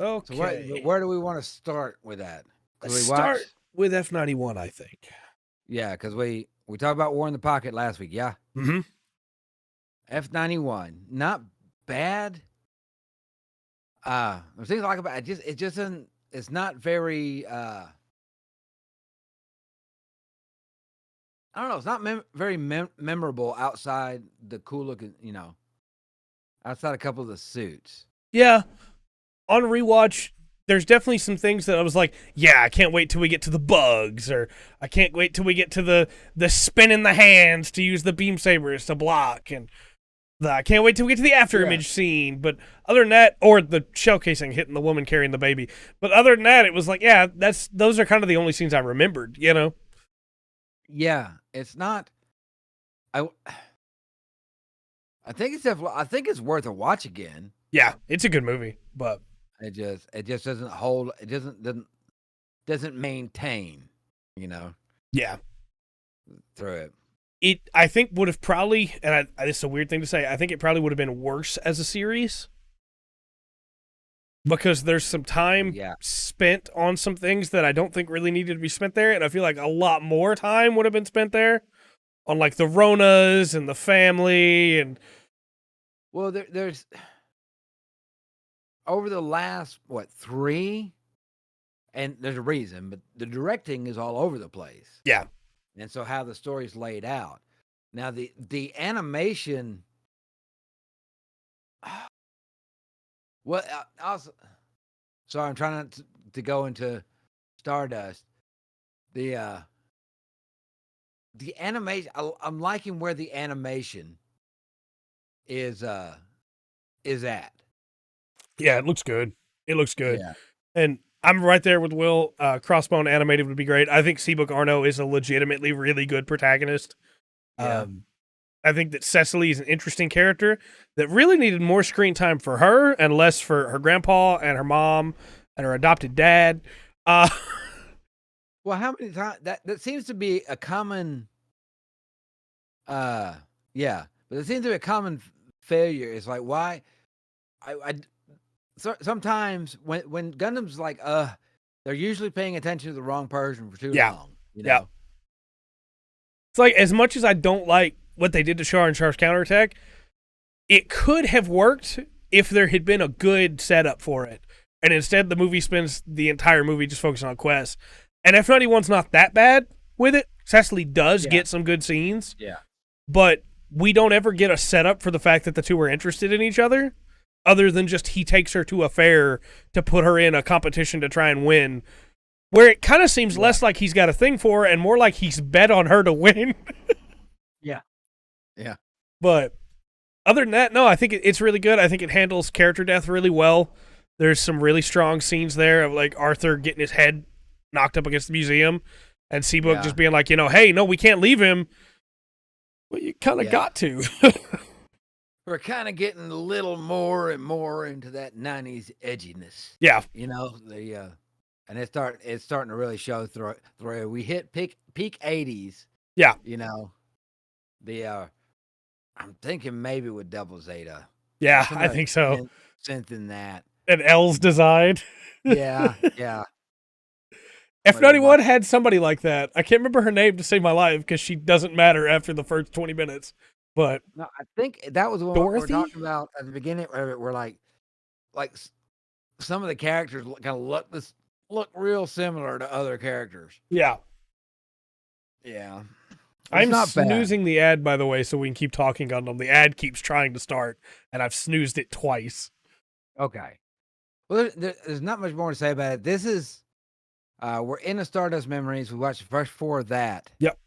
So Okay. where do we want to start with that? Let's start with F91, I think. Yeah, because we talked about War in the Pocket last week. Yeah, Mm-hmm. F91, not bad. There's things I like about it. It just isn't. It's not very. I don't know. It's not very memorable outside the cool looking. Outside a couple of the suits. Yeah. On rewatch, there's definitely some things that I was like, yeah, I can't wait till we get to the bugs, or I can't wait till we get to the spin in the hands to use the beam sabers to block, and I can't wait till we get to the after image scene. But other than that, or the shell casing hitting the woman carrying the baby. But other than that, it was like, yeah, those are kind of the only scenes I remembered, you know? Yeah, it's not. I think it's worth a watch again. Yeah, it's a good movie, but it just doesn't hold. It doesn't maintain. Yeah, through it. I think would have probably, and it's a weird thing to say, I think it probably would have been worse as a series because there's some time spent on some things that I don't think really needed to be spent there, and I feel like a lot more time would have been spent there on like the Ronas and the family and. Well, there's over the last 3, and there's a reason, but the directing is all over the place. Yeah. And so how the story's laid out. Now the animation. Well, also, sorry, I'm trying not to go into Stardust. The animation. I'm liking where the animation is at. Yeah, it looks good. It looks good. Yeah. And I'm right there with Will. Crossbone animated would be great. I think Seabook Arno is a legitimately really good protagonist. Yeah. I think that Cecily is an interesting character that really needed more screen time for her and less for her grandpa and her mom and her adopted dad. Well, how many times that seems to be a common but it seems to be a common failure. It's like why sometimes when Gundam's like they're usually paying attention to the wrong person for too long. Yeah. It's like as much as I don't like what they did to Char and Char's counterattack, it could have worked if there had been a good setup for it. And instead the movie spends the entire movie just focusing on quests. And F91's not that bad with it. Cecily does get some good scenes. Yeah. But we don't ever get a setup for the fact that the two are interested in each other than just he takes her to a fair to put her in a competition to try and win, where it kind of seems less like he's got a thing for her and more like he's bet on her to win. Yeah. Yeah. But other than that, no, I think it's really good. I think it handles character death really well. There's some really strong scenes there of like Arthur getting his head knocked up against the museum and Seabook just being like, hey, no, we can't leave him. Well, you kind of got to. We're kind of getting a little more and more into that 90s edginess. Yeah. And it's starting to really show through. We hit peak 80s. Yeah. I'm thinking maybe with Double Zeta. Yeah, I think so. Synth in that. And L's design. Yeah. F91 had somebody like that. I can't remember her name to save my life because she doesn't matter after the first 20 minutes. But no, I think that was the one we were talking about at the beginning. We're like some of the characters kind of look real similar to other characters. Yeah. Yeah. I'm snoozing the ad, by the way, so we can keep talking on them. The ad keeps trying to start, and I've snoozed it twice. Okay. Well, there's not much more to say about it. This is, we're in the Stardust Memories. We watched the first 4 of that. Yep.